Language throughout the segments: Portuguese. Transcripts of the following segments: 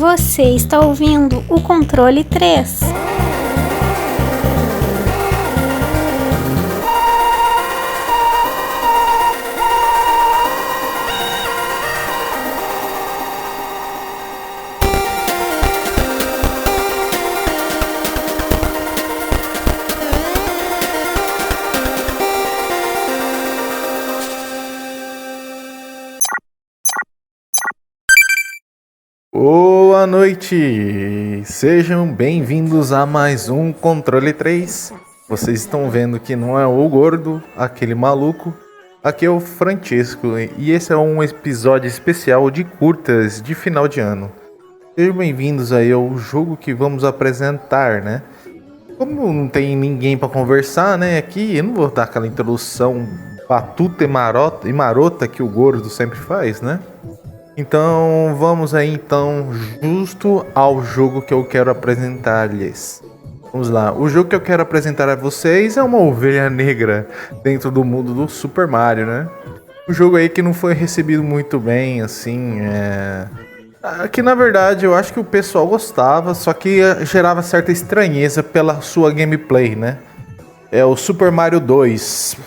Você está ouvindo o Controle 3. Boa noite! Sejam bem-vindos a mais um Controle 3. Vocês estão vendo que não é o gordo, aquele maluco. Aqui é o Francesco e esse é um episódio especial de curtas de final de ano. Sejam bem-vindos aí ao jogo que vamos apresentar, né? Como não tem ninguém para conversar, né, aqui, eu não vou dar aquela introdução batuta e marota que o gordo sempre faz, né? Então vamos aí então justo ao jogo que eu quero apresentar-lhes. Vamos lá, o jogo que eu quero apresentar a vocês é uma ovelha negra dentro do mundo do Super Mario, né? Um jogo aí que não foi recebido muito bem, assim, que na verdade eu acho que o pessoal gostava, só que gerava certa estranheza pela sua gameplay, né? É o Super Mario 2.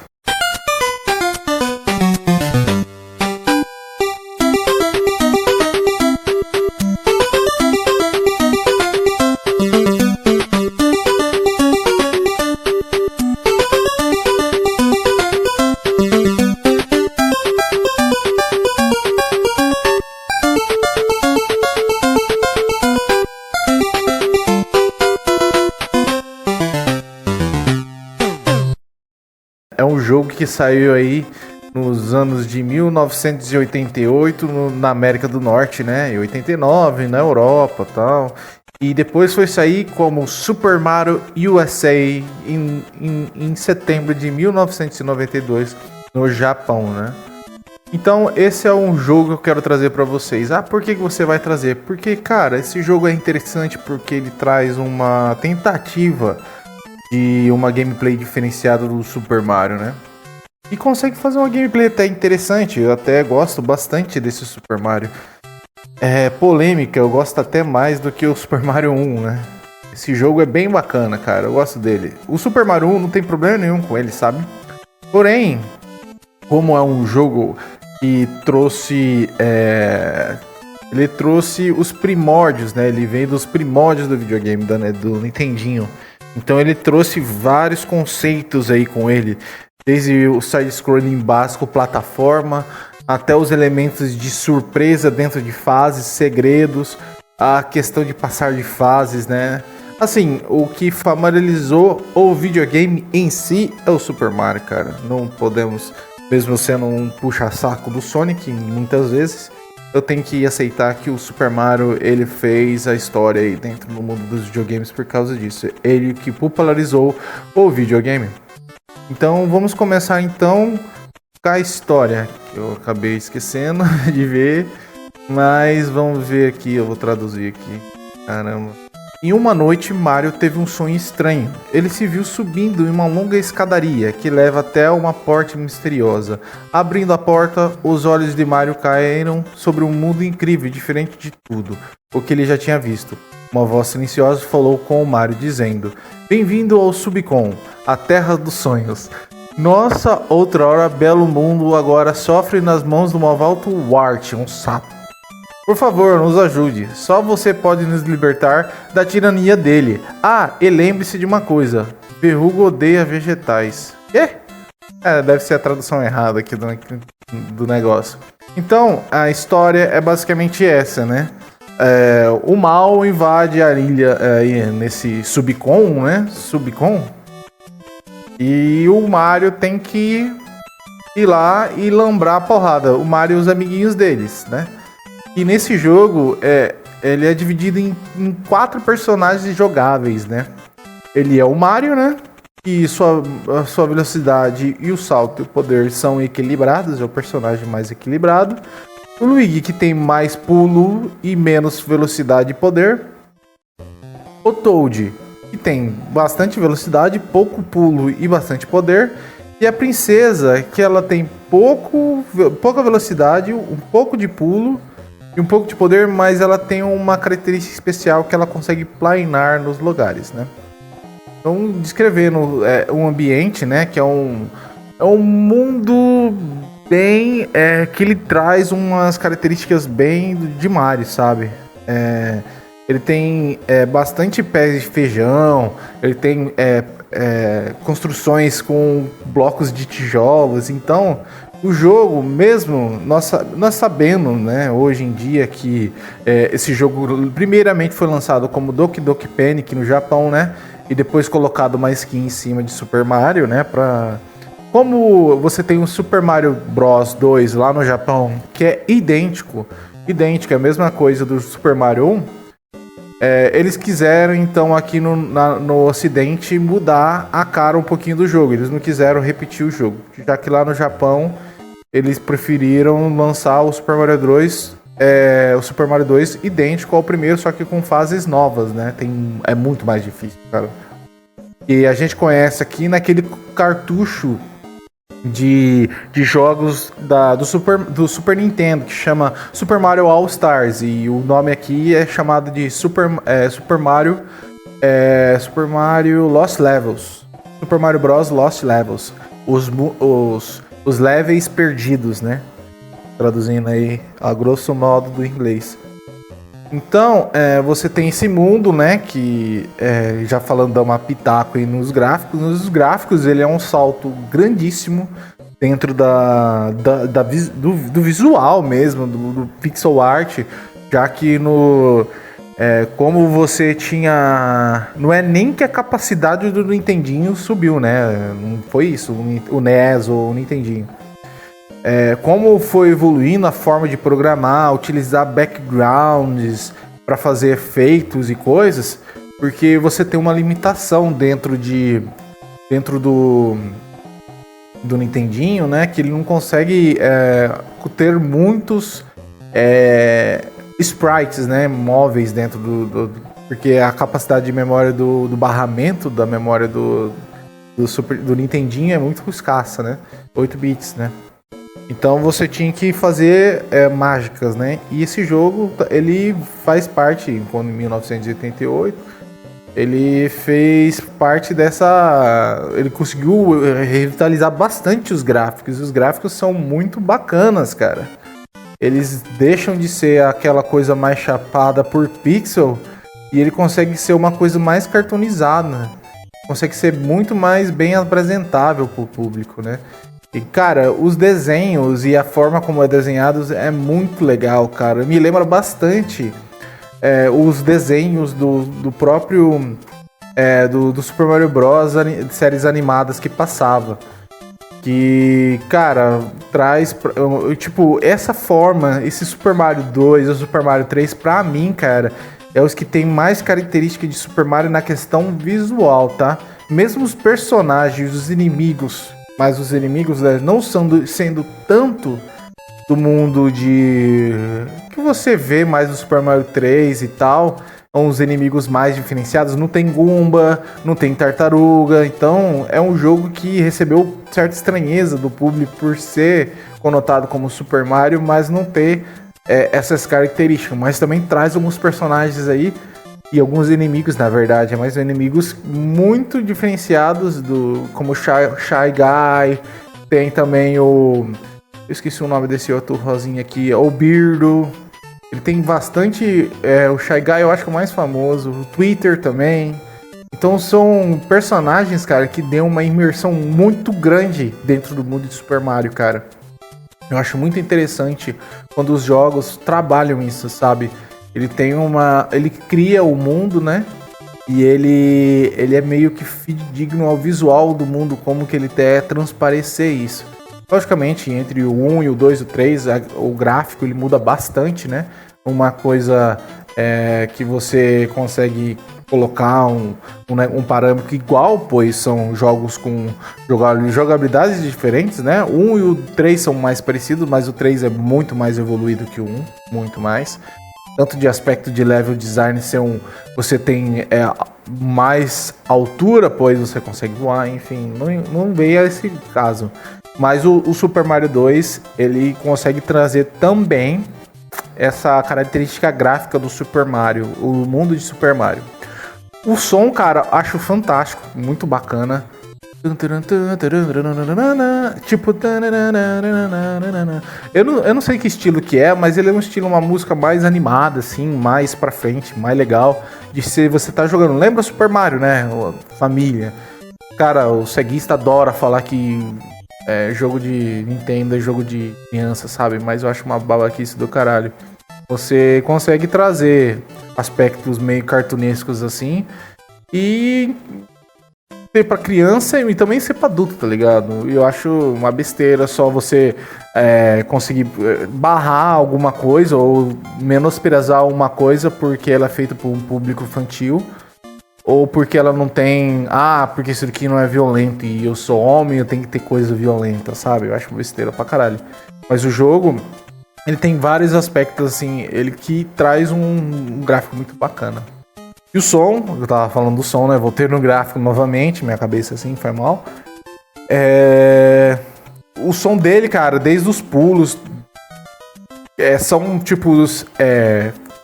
É um jogo que saiu aí nos anos de 1988 na América do Norte, né? E 89 na Europa e tal. E depois foi sair como Super Mario USA em setembro de 1992 no Japão, né? Então esse é um jogo que eu quero trazer pra vocês. Ah, por que você vai trazer? Porque, cara, esse jogo é interessante porque ele traz uma tentativa de uma gameplay diferenciada do Super Mario, né? E consegue fazer uma gameplay até interessante. Eu até gosto bastante desse Super Mario. É polêmica, eu gosto até mais do que o Super Mario 1, né? Esse jogo é bem bacana, cara. Eu gosto dele. O Super Mario 1 não tem problema nenhum com ele, sabe? Porém, como é um jogo que trouxe... Ele trouxe os primórdios, né? Ele vem dos primórdios do videogame, do Nintendinho. Então ele trouxe vários conceitos aí com ele, desde o side-scrolling básico, plataforma, até os elementos de surpresa dentro de fases, segredos, a questão de passar de fases, né? Assim, o que familiarizou o videogame em si é o Super Mario, cara. Não podemos, mesmo sendo um puxa-saco do Sonic, muitas vezes, eu tenho que aceitar que o Super Mario, ele fez a história aí dentro do mundo dos videogames por causa disso. Ele que popularizou o videogame. Então vamos começar então com a história, que eu acabei esquecendo de ver. Mas vamos ver aqui, eu vou traduzir aqui. Caramba. Em uma noite, Mario teve um sonho estranho. Ele se viu subindo em uma longa escadaria que leva até uma porta misteriosa. Abrindo a porta, os olhos de Mario caíram sobre um mundo incrível e diferente de tudo o que ele já tinha visto. Uma voz silenciosa falou com o Mario, dizendo: "Bem-vindo ao Subcon, a terra dos sonhos. Nossa outrora belo mundo agora sofre nas mãos do malvado Wart, um sapo. Por favor, nos ajude. Só você pode nos libertar da tirania dele. Ah, e lembre-se de uma coisa. Verruga odeia vegetais." Quê? Deve ser a tradução errada aqui do negócio. Então, a história é basicamente essa, né? O mal invade a ilha nesse Subcon, né? Subcon. E o Mario tem que ir lá e lambrar a porrada. O Mario e os amiguinhos deles, né? E nesse jogo, ele é dividido em 4 personagens jogáveis, né? Ele é o Mario, né? E a sua velocidade e o salto e o poder são equilibrados, é o personagem mais equilibrado. O Luigi, que tem mais pulo e menos velocidade e poder. O Toad, que tem bastante velocidade, pouco pulo e bastante poder. E a Princesa, que ela tem pouca velocidade, um pouco de pulo e um pouco de poder, mas ela tem uma característica especial que ela consegue planar nos lugares, né? Então, descrevendo um ambiente, né, que é um mundo bem... que ele traz umas características bem de Mario, sabe? Ele tem bastante pés de feijão, ele tem construções com blocos de tijolos, então... O jogo, mesmo nós sabendo, né, hoje em dia que esse jogo primeiramente foi lançado como Doki Doki Panic no Japão, né, e depois colocado uma skin em cima de Super Mario, né, como você tem o Super Mario Bros 2 lá no Japão, que é idêntico, é a mesma coisa do Super Mario 1. Eles quiseram, então, aqui no Ocidente, mudar a cara um pouquinho do jogo. Eles não quiseram repetir o jogo. Já que lá no Japão, eles preferiram lançar o Super Mario 2, o Super Mario 2 idêntico ao primeiro, só que com fases novas, né? É muito mais difícil, cara. E a gente conhece aqui naquele cartucho de jogos do Super Nintendo, que chama Super Mario All Stars, e o nome aqui é chamado de Super Mario Lost Levels, Super Mario Bros. Lost Levels, os levels perdidos, né? Traduzindo aí a grosso modo do inglês. Então, você tem esse mundo, né, que, já falando da uma pitaco aí nos gráficos, ele é um salto grandíssimo dentro do visual mesmo, do pixel art, já que como você tinha... Não é nem que a capacidade do Nintendinho subiu, né, não foi isso, o NES ou o Nintendinho. Como foi evoluindo a forma de programar, utilizar backgrounds para fazer efeitos e coisas, porque você tem uma limitação dentro do Nintendinho, né, que ele não consegue ter muitos sprites, né, móveis dentro porque a capacidade de memória do barramento da memória do Nintendinho é muito escassa, né, 8 bits, né. Então você tinha que fazer mágicas, né? E esse jogo, ele faz parte, quando em 1988, ele fez parte dessa... Ele conseguiu revitalizar bastante os gráficos. Os gráficos são muito bacanas, cara. Eles deixam de ser aquela coisa mais chapada por pixel e ele consegue ser uma coisa mais cartoonizada. Consegue ser muito mais bem apresentável pro público, né? E, cara, os desenhos e a forma como é desenhado é muito legal, cara. Me lembra bastante os desenhos do próprio do Super Mario Bros. Séries animadas que passava. Que, cara, traz... Tipo, essa forma, esse Super Mario 2 e o Super Mario 3, pra mim, cara, é os que tem mais característica de Super Mario na questão visual, tá? Mesmo os personagens, os inimigos... Mas os inimigos, né, não sendo tanto do mundo que você vê mais no Super Mario 3 e tal. São os inimigos mais diferenciados. Não tem Goomba, não tem tartaruga. Então é um jogo que recebeu certa estranheza do público por ser conotado como Super Mario, mas não ter essas características. Mas também traz alguns personagens aí e alguns inimigos, na verdade, mas inimigos muito diferenciados, como o Shy Guy. Tem também eu esqueci o nome desse outro rosinha aqui, o Birdo. Ele tem bastante, o Shy Guy eu acho que é o mais famoso, o Twitter também. Então são personagens, cara, que dão uma imersão muito grande dentro do mundo de Super Mario, cara. Eu acho muito interessante quando os jogos trabalham isso, sabe? Ele cria o mundo, né? E ele é meio que fidedigno ao visual do mundo, como que ele quer transparecer isso. Logicamente, entre o 1 e o 2 e o 3, o gráfico ele muda bastante, né? Uma coisa que você consegue colocar um parâmetro igual, pois são jogos com jogabilidades diferentes, né? O 1 e o 3 são mais parecidos, mas o 3 é muito mais evoluído que o 1, muito mais. Tanto de aspecto de level design você tem mais altura, pois você consegue voar, enfim, não veio a esse caso. Mas o Super Mario 2, ele consegue trazer também essa característica gráfica do Super Mario, o mundo de Super Mario. O som, cara, acho fantástico, muito bacana. Tipo, eu não sei que estilo que é, mas ele é um estilo, uma música mais animada, assim, mais pra frente, mais legal de ser você tá jogando. Lembra Super Mario, né? Família. Cara, o ceguista adora falar que jogo de Nintendo é jogo de criança, sabe? Mas eu acho uma babaquice do caralho. Você consegue trazer aspectos meio cartunescos assim e ser pra criança e também ser pra adulto, tá ligado? Eu acho uma besteira só você conseguir barrar alguma coisa ou menosprezar uma coisa porque ela é feita por um público infantil ou porque ela não tem... porque isso aqui não é violento e eu sou homem, eu tenho que ter coisa violenta, sabe? Eu acho besteira pra caralho. Mas o jogo, ele tem vários aspectos, assim, ele que traz um gráfico muito bacana. E o som, eu tava falando do som, né? Voltei no gráfico novamente, minha cabeça assim, foi mal. O som dele, cara, desde os pulos, são tipos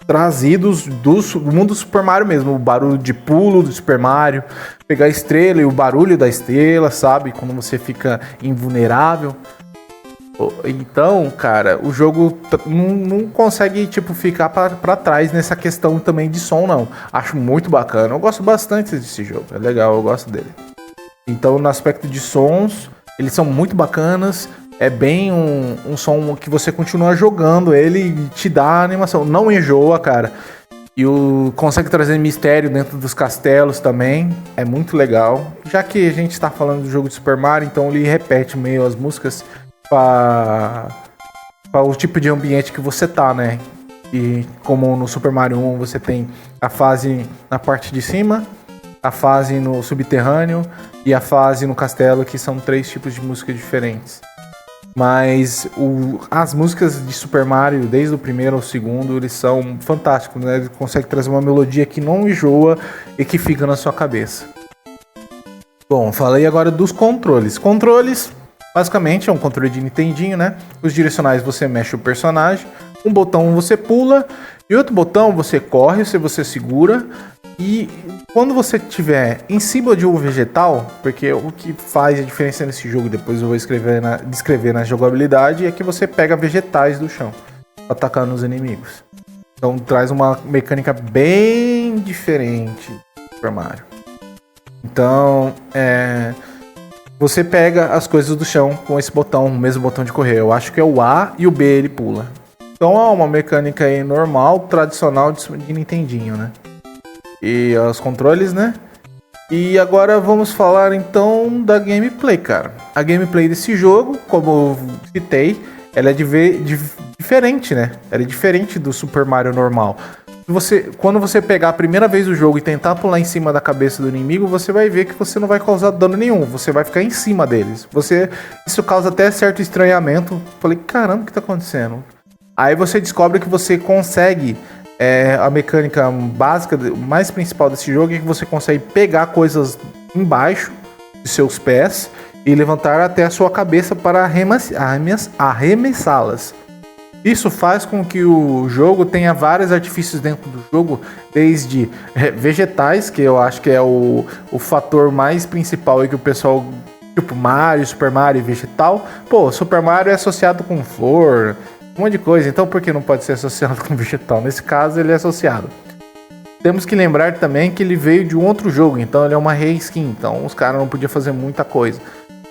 trazidos do mundo do Super Mario mesmo. O barulho de pulo do Super Mario, pegar a estrela e o barulho da estrela, sabe? Quando você fica invulnerável. Então, cara, o jogo não consegue, tipo, ficar pra trás nessa questão também de som, não. Acho muito bacana. Eu gosto bastante desse jogo. É legal, eu gosto dele. Então, no aspecto de sons, eles são muito bacanas. É bem um som que você continua jogando ele e te dá animação. Não enjoa, cara. E consegue trazer mistério dentro dos castelos também. É muito legal. Já que a gente tá falando do jogo de Super Mario, então ele repete meio as músicas para o tipo de ambiente que você tá, né? E como no Super Mario 1 você tem a fase na parte de cima, a fase no subterrâneo e a fase no castelo, que são 3 tipos de música diferentes. Mas as músicas de Super Mario, desde o primeiro ao segundo, eles são fantásticos, né? Ele consegue trazer uma melodia que não enjoa e que fica na sua cabeça. Bom, falei agora dos controles. Controles, basicamente, é um controle de Nintendinho, né? Os direcionais você mexe o personagem, um botão você pula e outro botão você corre, você segura. E quando você estiver em cima de um vegetal, porque o que faz a diferença nesse jogo, depois eu vou descrever na jogabilidade, é que você pega vegetais do chão pra atacar nos inimigos. Então traz uma mecânica bem diferente do Super Mario. Então, você pega as coisas do chão com esse botão, o mesmo botão de correr. Eu acho que é o A e o B ele pula. Então é uma mecânica aí normal, tradicional de Nintendinho, né? E os controles, né? E agora vamos falar então da gameplay, cara. A gameplay desse jogo, como eu citei, ela é diferente, né? Ela é diferente do Super Mario normal. Quando você pegar a primeira vez o jogo e tentar pular em cima da cabeça do inimigo, você vai ver que você não vai causar dano nenhum. Você vai ficar em cima deles. Isso causa até certo estranhamento. Falei, caramba, o que tá acontecendo? Aí você descobre que você consegue... a mecânica básica, mais principal desse jogo é que você consegue pegar coisas embaixo de seus pés e levantar até a sua cabeça para arremessá-las. Isso faz com que o jogo tenha vários artifícios dentro do jogo, desde vegetais, que eu acho que é o fator mais principal e que o pessoal, tipo Mario, Super Mario e vegetal. Pô, Super Mario é associado com flor, um monte de coisa, então por que não pode ser associado com vegetal? Nesse caso ele é associado. Temos que lembrar também que ele veio de um outro jogo, então ele é uma reskin, então os caras não podiam fazer muita coisa.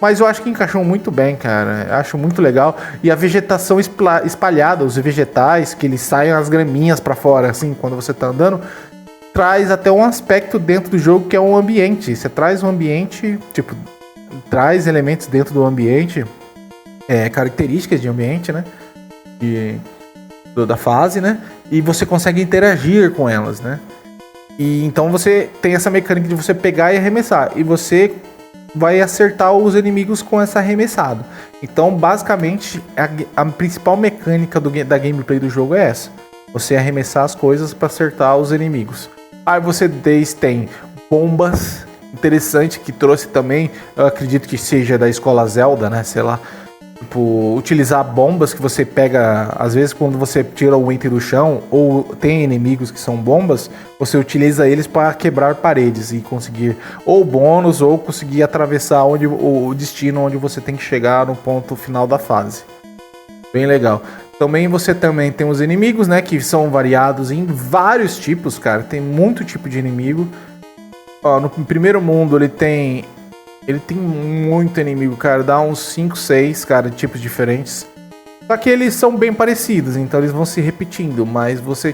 Mas eu acho que encaixou muito bem, cara, eu acho muito legal. E a vegetação espalhada, os vegetais, que eles saem as graminhas pra fora, assim, quando você tá andando, traz até um aspecto dentro do jogo que é um ambiente. Você traz um ambiente, tipo, traz elementos dentro do ambiente, características de ambiente, né? Da fase, né? E você consegue interagir com elas, né? E então você tem essa mecânica de você pegar e arremessar. E você vai acertar os inimigos com essa arremessada. Então, basicamente, a principal mecânica da gameplay do jogo é essa. Você arremessar as coisas para acertar os inimigos. Aí você tem bombas. Interessante que trouxe também, eu acredito que seja da escola Zelda, né? Sei lá. Tipo, utilizar bombas que você pega, às vezes quando você tira o item do chão, ou tem inimigos que são bombas, você utiliza eles para quebrar paredes e conseguir ou bônus, ou conseguir atravessar o destino onde você tem que chegar no ponto final da fase. Bem legal. Também você tem os inimigos, né, que são variados em vários tipos, cara. Tem muito tipo de inimigo. Ó, no primeiro mundo ele tem muito inimigo, cara. Dá uns 5, 6, cara, tipos diferentes. Só que eles são bem parecidos, então eles vão se repetindo. Mas você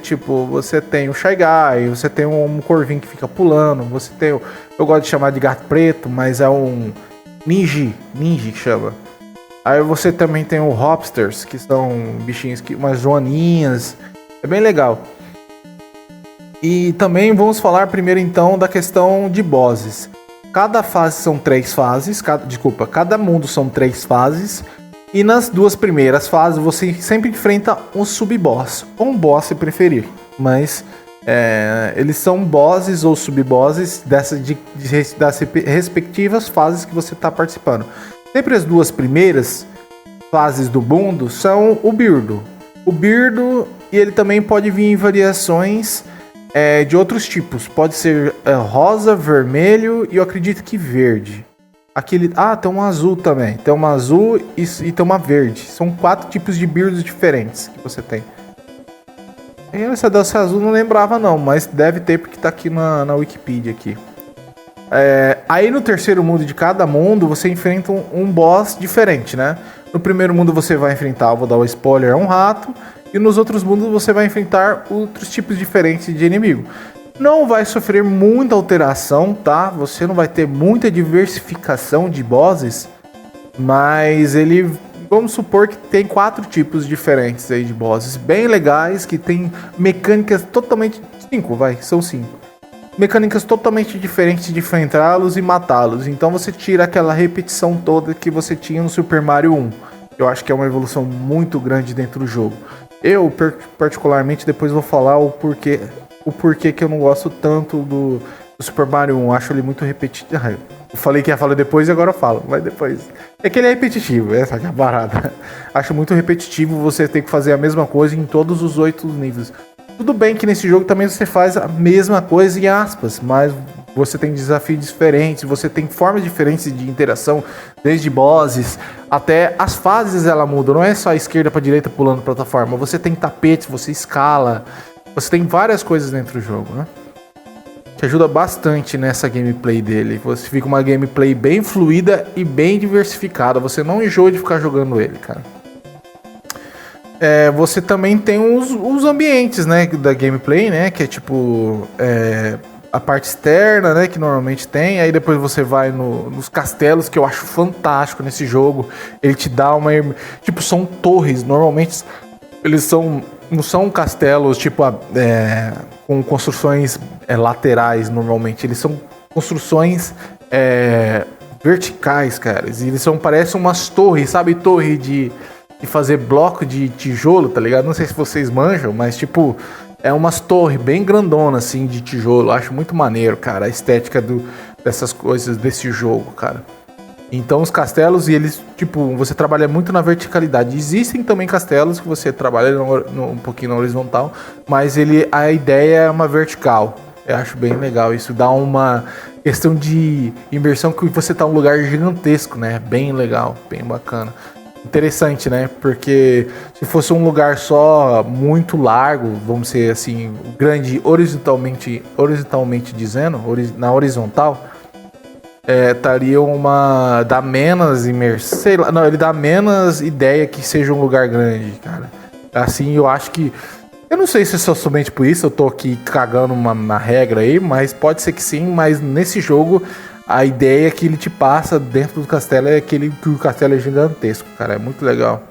tem o Shy Guy, você tem um corvinho que fica pulando, você tem eu gosto de chamar de gato preto, mas é um ninja que chama. Aí você também tem o Hopsters, que são bichinhos, umas joaninhas. É bem legal. E também vamos falar primeiro então da questão de bosses. Cada fase são 3 fases. Cada mundo são 3 fases. E nas 2 primeiras fases você sempre enfrenta um sub-boss. Ou um boss se preferir. Mas eles são bosses ou sub-bosses das respectivas fases que você está participando. Sempre as 2 primeiras fases do mundo são o Birdo. O Birdo, e ele também pode vir em variações de outros tipos. Pode ser rosa, vermelho e eu acredito que verde. Tem um azul também. Tem uma azul e tem uma verde. São 4 tipos de Birdos diferentes que você tem. Essa dança azul não lembrava não, mas deve ter porque tá aqui na Wikipedia aqui. Aí no terceiro mundo de cada mundo você enfrenta um boss diferente, né? No primeiro mundo você vai enfrentar, vou dar um spoiler, um rato. E nos outros mundos você vai enfrentar outros tipos diferentes de inimigo. Não vai sofrer muita alteração, tá? Você não vai ter muita diversificação de bosses. Mas vamos supor que tem 4 tipos diferentes aí de bosses. Bem legais, que tem mecânicas totalmente... 5, são 5. Mecânicas totalmente diferentes de enfrentá-los e matá-los. Então você tira aquela repetição toda que você tinha no Super Mario 1. Eu acho que é uma evolução muito grande dentro do jogo. Eu, particularmente, depois vou falar o porquê que eu não gosto tanto do Super Mario 1. Acho ele muito repetitivo. Eu falei que ia falar depois e agora eu falo. Mas depois. É que ele é repetitivo, essa que é a parada. Acho muito repetitivo você ter que fazer a mesma coisa em todos os 8 níveis. Tudo bem que nesse jogo também você faz a mesma coisa em aspas, mas você tem desafios diferentes, você tem formas diferentes de interação, desde bosses até as fases ela muda, não é só a esquerda para direita pulando plataforma, você tem tapetes, você escala, você tem várias coisas dentro do jogo, né? Te ajuda bastante nessa gameplay dele, você fica uma gameplay bem fluida e bem diversificada, você não enjoa de ficar jogando ele, cara. Você também tem os ambientes, né, da gameplay, né, que é tipo a parte externa, né, que normalmente tem. Aí depois você vai nos castelos, que eu acho fantástico nesse jogo. Ele te dá tipo, são torres, normalmente eles não são castelos tipo com construções laterais, normalmente eles são construções verticais, cara. E eles parecem umas torres, sabe, torre de fazer bloco de tijolo, tá ligado? Não sei se vocês manjam, mas tipo, é umas torres bem grandonas, assim, de tijolo. Acho muito maneiro, cara, a estética dessas coisas, desse jogo, cara. Então os castelos, e eles, tipo, você trabalha muito na verticalidade. Existem também castelos que você trabalha um pouquinho na horizontal, mas a ideia é uma vertical. Eu acho bem legal, isso dá uma questão de imersão que você tá num lugar gigantesco, né? Bem legal, bem bacana. Interessante, né? Porque se fosse um lugar só muito largo, vamos dizer assim, grande horizontalmente dizendo, na horizontal, estaria dá menos imersão, sei lá, não, ele dá menos ideia que seja um lugar grande, cara. Assim, eu acho que, eu não sei se é só somente por isso, eu tô aqui cagando uma regra aí, mas pode ser que sim, mas nesse jogo a ideia que ele te passa dentro do castelo é que o castelo é gigantesco, cara, é muito legal.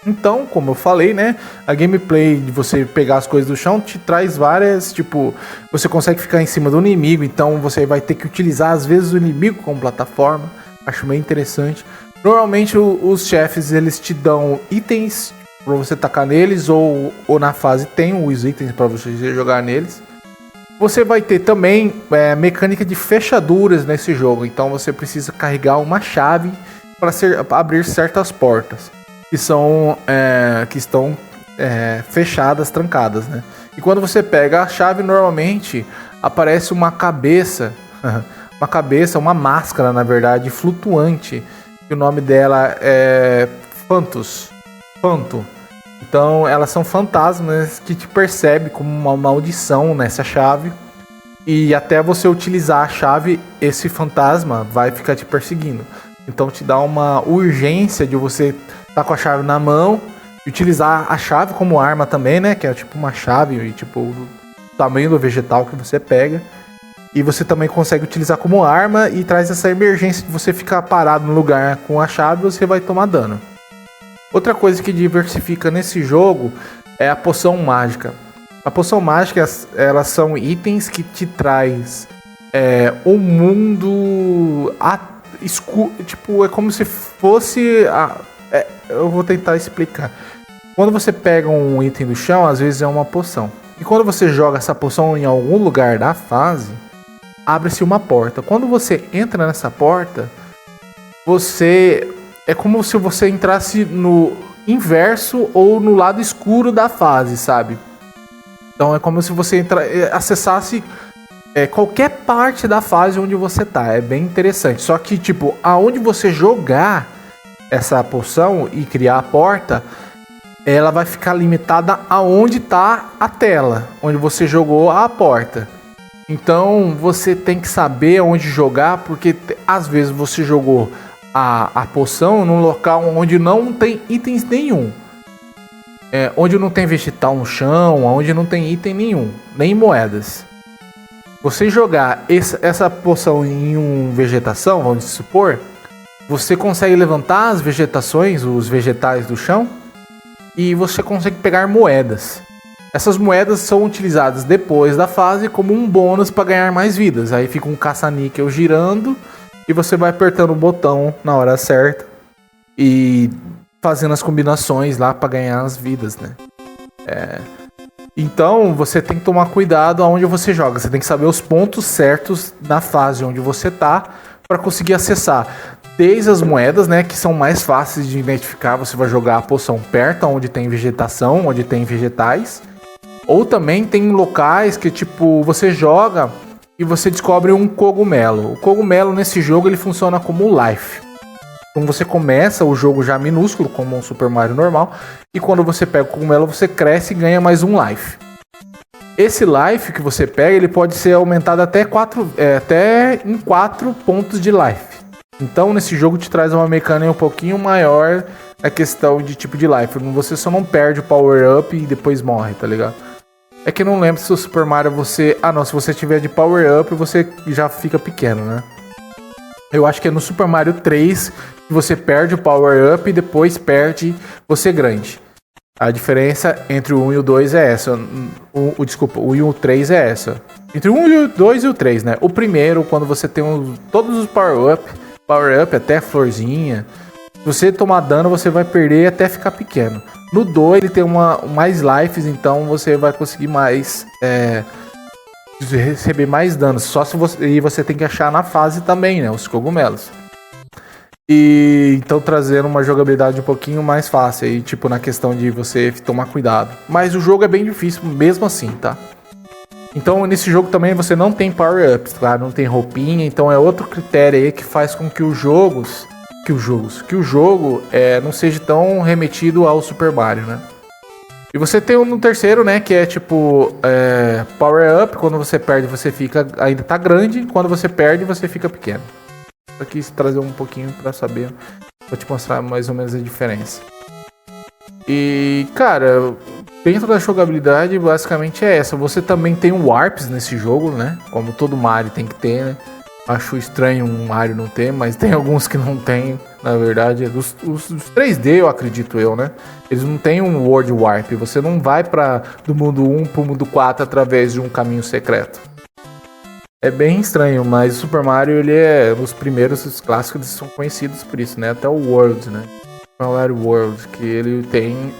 Então, como eu falei, né, a gameplay de você pegar as coisas do chão te traz várias, tipo, você consegue ficar em cima do inimigo, então você vai ter que utilizar às vezes o inimigo como plataforma, acho bem interessante. Normalmente os chefes, eles te dão itens pra você tacar neles, ou na fase tem os itens pra você jogar neles. Você vai ter também mecânica de fechaduras nesse jogo, então você precisa carregar uma chave para abrir certas portas que estão fechadas, trancadas, né? E quando você pega a chave, normalmente aparece uma cabeça, uma máscara, na verdade, flutuante. E o nome dela é Phanto. Então, elas são fantasmas que te percebem como uma maldição nessa chave. E até você utilizar a chave, esse fantasma vai ficar te perseguindo. Então, te dá uma urgência de você estar com a chave na mão e utilizar a chave como arma também, né? Que é tipo uma chave e tipo o tamanho do vegetal que você pega. E você também consegue utilizar como arma e traz essa emergência de você ficar parado no lugar com a chave e você vai tomar dano. Outra coisa que diversifica nesse jogo é a poção mágica. A poção mágica, elas são itens que te traz um mundo escuro. Tipo, é como se fosse... eu vou tentar explicar. Quando você pega um item do chão, às vezes é uma poção. E quando você joga essa poção em algum lugar da fase, abre-se uma porta. Quando você entra nessa porta, é como se você entrasse no inverso ou no lado escuro da fase, sabe? Então é como se você acessasse qualquer parte da fase onde você tá. É bem interessante. Só que, tipo, aonde você jogar essa poção e criar a porta, ela vai ficar limitada aonde tá a tela, onde você jogou a porta. Então você tem que saber onde jogar, porque às vezes você jogou a poção num local onde não tem itens nenhum. Onde não tem vegetal no chão, onde não tem item nenhum, nem moedas. Você jogar essa poção em uma vegetação, vamos supor, você consegue levantar as vegetações, os vegetais do chão, e você consegue pegar moedas. Essas moedas são utilizadas depois da fase como um bônus para ganhar mais vidas. Aí fica um caça-níquel girando e você vai apertando o botão na hora certa e fazendo as combinações lá para ganhar as vidas, né? Então você tem que tomar cuidado aonde você joga. Você tem que saber os pontos certos na fase onde você tá para conseguir acessar. Desde as moedas, né, que são mais fáceis de identificar, você vai jogar a poção perto onde tem vegetação, onde tem vegetais. Ou também tem locais que, tipo, você joga e você descobre um cogumelo. O cogumelo nesse jogo ele funciona como life. Então você começa o jogo já minúsculo, como um Super Mario normal, e quando você pega o cogumelo você cresce e ganha mais um life. Esse life que você pega, ele pode ser aumentado até em 4 pontos de life. Então nesse jogo te traz uma mecânica um pouquinho maior na questão de tipo de life. Você só não perde o power up e depois morre, tá ligado? É que eu não lembro se o Super Mario se você tiver de power up você já fica pequeno, né? Eu acho que é no Super Mario 3 que você perde o power up e depois perde você grande. A diferença entre o 1 e o 2 é essa. Desculpa, o 1 e o 3 é essa. Entre o 1 e o 2 e o 3, né? O primeiro, quando você tem todos os power up até florzinha. Se você tomar dano, você vai perder até ficar pequeno. No 2 ele tem mais lives, então você vai conseguir mais receber mais danos. Só se você tem que achar na fase também, né? Os cogumelos. E então trazendo uma jogabilidade um pouquinho mais fácil aí, tipo na questão de você tomar cuidado. Mas o jogo é bem difícil mesmo assim, tá? Então nesse jogo também você não tem power-ups, tá? Não tem roupinha, então é outro critério aí que faz com que o jogo não seja tão remetido ao Super Mario, né? E você tem no terceiro, né, que é tipo power-up, quando você perde você ainda tá grande, quando você perde você fica pequeno. Só quis trazer um pouquinho pra saber, vou te mostrar mais ou menos a diferença. E, cara, dentro da jogabilidade, basicamente é essa. Você também tem warps nesse jogo, né? Como todo Mario tem que ter, né? Acho estranho um Mario não ter, mas tem alguns que não tem, na verdade. Os 3D, eu acredito né? Eles não têm um World Warp. Você não vai do mundo 1 pro mundo 4 através de um caminho secreto. É bem estranho, mas o Super Mario, ele os primeiros, os clássicos, eles são conhecidos por isso, né? Até o World, né? Super Mario World, que ele tem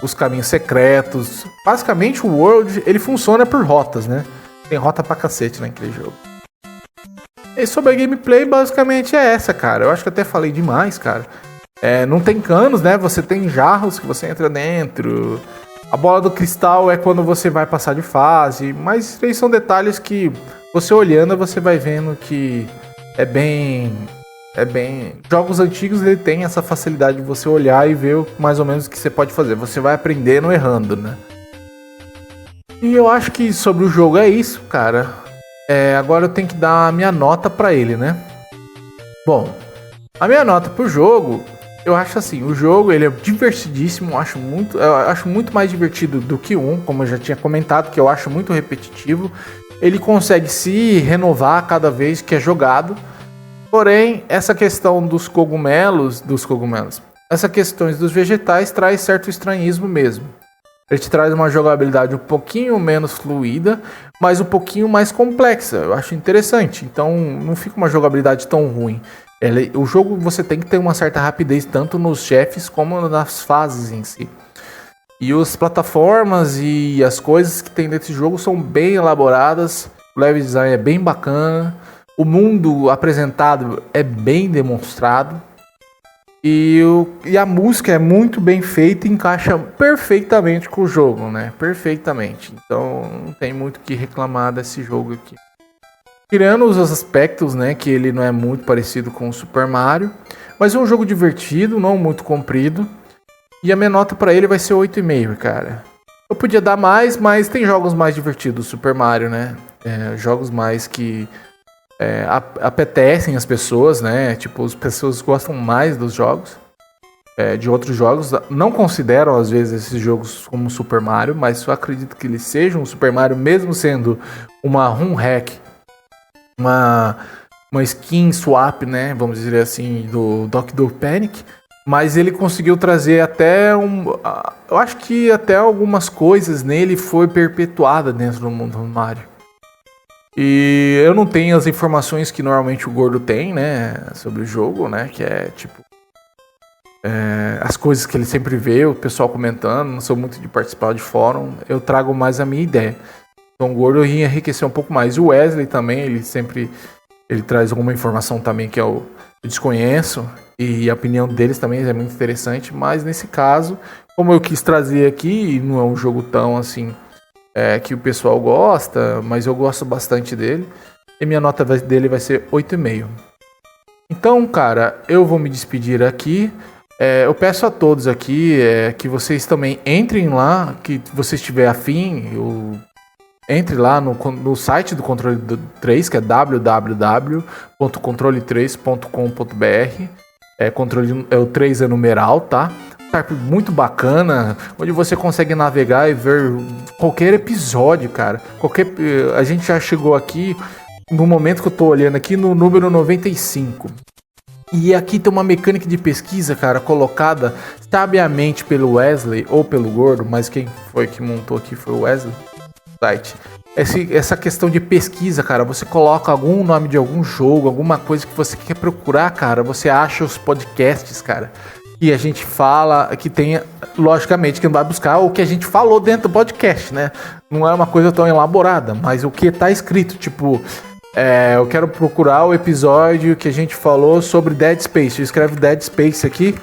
os caminhos secretos. Basicamente o World, ele funciona por rotas, né? Tem rota pra cacete naquele jogo. E sobre a gameplay, basicamente é essa, cara. Eu acho que até falei demais, cara. Não tem canos, né? Você tem jarros que você entra dentro. A bola do cristal é quando você vai passar de fase. Mas esses são detalhes que você olhando, você vai vendo que é bem... Jogos antigos, ele tem essa facilidade de você olhar e ver mais ou menos o que você pode fazer. Você vai aprendendo errando, né? E eu acho que sobre o jogo é isso, cara. Agora eu tenho que dar a minha nota pra ele, né? Bom, a minha nota pro jogo, eu acho assim, o jogo ele é divertidíssimo, eu acho muito mais divertido do que como eu já tinha comentado, que eu acho muito repetitivo. Ele consegue se renovar a cada vez que é jogado. Porém, essa questão dos cogumelos, essa questão dos vegetais traz certo estranhismo mesmo. Ele te traz uma jogabilidade um pouquinho menos fluida, mas um pouquinho mais complexa. Eu acho interessante. Então, não fica uma jogabilidade tão ruim. O jogo você tem que ter uma certa rapidez, tanto nos chefes como nas fases em si. E as plataformas e as coisas que tem desse jogo são bem elaboradas. O level design é bem bacana. O mundo apresentado é bem demonstrado. E a música é muito bem feita e encaixa perfeitamente com o jogo, né? Perfeitamente. Então não tem muito o que reclamar desse jogo aqui. Tirando os aspectos, né? Que ele não é muito parecido com o Super Mario. Mas é um jogo divertido, não muito comprido. E a minha nota pra ele vai ser 8,5, cara. Eu podia dar mais, mas tem jogos mais divertidos do Super Mario, né? Jogos mais que... apetecem as pessoas, né? Tipo, as pessoas gostam mais dos jogos, de outros jogos. Não consideram, às vezes, esses jogos como Super Mario, mas eu acredito que eles sejam um Super Mario, mesmo sendo uma ROM hack, uma skin swap, né? Vamos dizer assim, do Dr. Panic. Mas ele conseguiu trazer até eu acho que até algumas coisas nele foi perpetuada dentro do mundo do Mario. E eu não tenho as informações que normalmente o Gordo tem, né, sobre o jogo, né, que é tipo as coisas que ele sempre vê, o pessoal comentando. Não sou muito de participar de fórum, eu trago mais a minha ideia. Então o Gordo ia enriquecer um pouco mais. O Wesley também, ele traz alguma informação também que eu desconheço, e a opinião deles também é muito interessante. Mas nesse caso, como eu quis trazer aqui, não é um jogo tão assim... que o pessoal gosta, mas eu gosto bastante dele. E minha nota dele vai ser 8,5. Então, cara, eu vou me despedir aqui. Eu peço a todos aqui que vocês também entrem lá, que você estiver afim. Entre lá no site do Controle 3, que é www.controle3.com.br. O 3 é numeral, tá? Muito bacana, onde você consegue navegar e ver qualquer episódio, cara. A gente já chegou aqui, no momento que eu tô olhando aqui, no número 95. E aqui tem uma mecânica de pesquisa, cara, colocada sabiamente pelo Wesley ou pelo Gordo, mas quem foi que montou aqui foi o Wesley. Site. Essa questão de pesquisa, cara, você coloca algum nome de algum jogo, alguma coisa que você quer procurar, cara, você acha os podcasts, cara. E a gente fala que tem, logicamente, que não vai buscar o que a gente falou dentro do podcast, né? Não é uma coisa tão elaborada, mas o que tá escrito, tipo, eu quero procurar o episódio que a gente falou sobre Dead Space. Eu escrevo Dead Space aqui,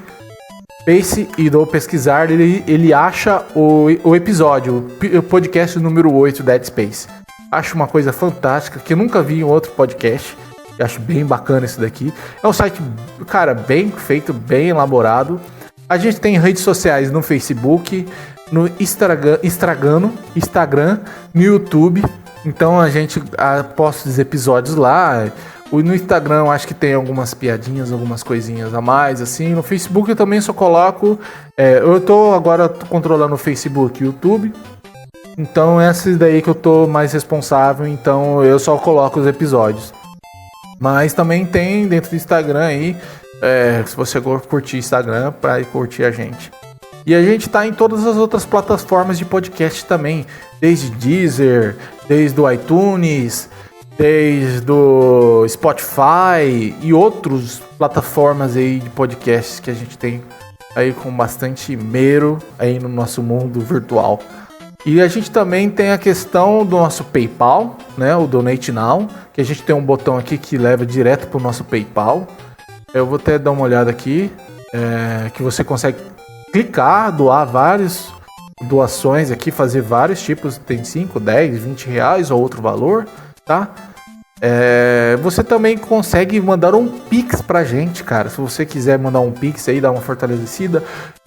Space, e dou pesquisar, ele acha o episódio, o podcast número 8, Dead Space. Acho uma coisa fantástica, que eu nunca vi em outro podcast. Eu acho bem bacana isso daqui. É um site, cara, bem feito, bem elaborado. A gente tem redes sociais no Facebook, no Instagram, no YouTube. Então a gente posta os episódios lá. No Instagram eu acho que tem algumas piadinhas, algumas coisinhas a mais, assim. No Facebook eu também só coloco... eu tô agora controlando o Facebook e o YouTube. Então esses daí que eu tô mais responsável. Então eu só coloco os episódios. Mas também tem dentro do Instagram aí, se você curtir Instagram, pra curtir a gente. E a gente tá em todas as outras plataformas de podcast também. Desde Deezer, desde o iTunes, desde o Spotify e outras plataformas aí de podcasts que a gente tem aí com bastante mero aí no nosso mundo virtual. E a gente também tem a questão do nosso PayPal, né? O Donate Now, que a gente tem um botão aqui que leva direto para o nosso PayPal. Eu vou até dar uma olhada aqui, que você consegue clicar, doar várias doações aqui, fazer vários tipos, tem 5, 10, 20 reais ou outro valor, tá? Você também consegue mandar um Pix pra gente, cara. Se você quiser mandar um Pix aí, dar uma fortalecida,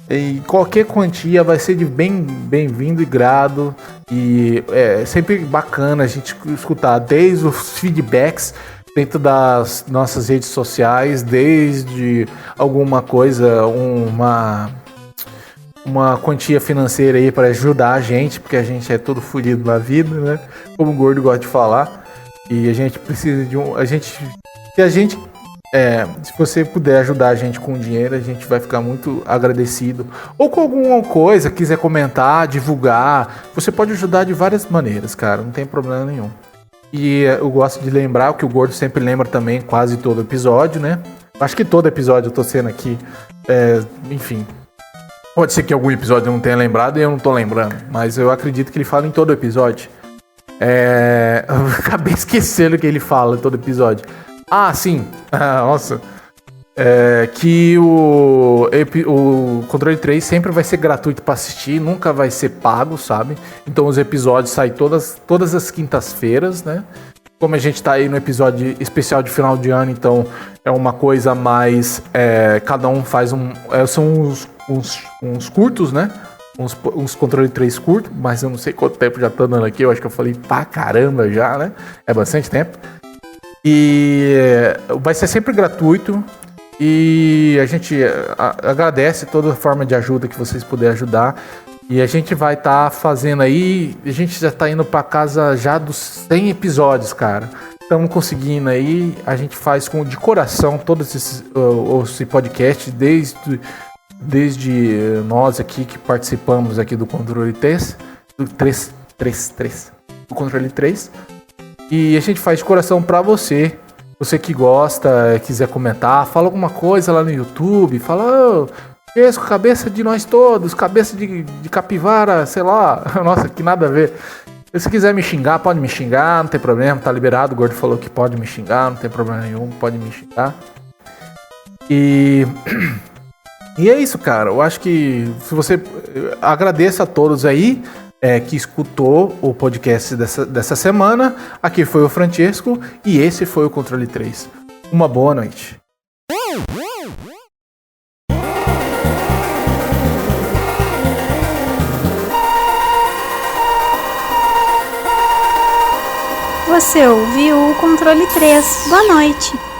e qualquer quantia vai ser de bem-vindo e grado. E é sempre bacana a gente escutar desde os feedbacks dentro das nossas redes sociais, desde alguma coisa, uma quantia financeira aí para ajudar a gente, porque a gente é todo fodido na vida, né? Como o Gordo gosta de falar. E a gente precisa de se você puder ajudar a gente com dinheiro, a gente vai ficar muito agradecido. Ou com alguma coisa, quiser comentar, divulgar, você pode ajudar de várias maneiras, cara, não tem problema nenhum. E eu gosto de lembrar, o que o Gordo sempre lembra também, quase todo episódio, né? Acho que todo episódio eu tô sendo aqui, enfim. Pode ser que algum episódio eu não tenha lembrado e eu não tô lembrando, mas eu acredito que ele fala em todo episódio. Eu acabei esquecendo o que ele fala em todo episódio. Ah, sim. Nossa. Que o Controle 3 sempre vai ser gratuito pra assistir, nunca vai ser pago, sabe? Então os episódios saem todas as quintas-feiras, né? Como a gente tá aí no episódio especial de final de ano, então é uma coisa mais... cada um faz são uns curtos, né? Uns Controle 3 curtos, mas eu não sei quanto tempo já tá dando aqui. Eu acho que eu falei pra caramba já, né? É bastante tempo. E vai ser sempre gratuito. E a gente agradece toda forma de ajuda que vocês puderem ajudar. E a gente vai estar fazendo aí. A gente já tá indo pra casa já dos 100 episódios, cara. Estamos conseguindo aí. A gente faz de coração todos esses podcasts, desde nós aqui que participamos aqui do Controle 3, do Controle 3. E a gente faz de coração pra você. Você que gosta, quiser comentar, fala alguma coisa lá no YouTube, fala, com cabeça de nós todos, cabeça de capivara, sei lá. Nossa, que nada a ver. Se quiser me xingar, pode me xingar, não tem problema, tá liberado. O Gordo falou que pode me xingar, não tem problema nenhum, pode me xingar. E é isso, cara. Eu acho que se você agradeça a todos aí que escutou o podcast dessa semana. Aqui foi o Francesco e esse foi o Controle 3. Uma boa noite. Você ouviu o Controle 3. Boa noite.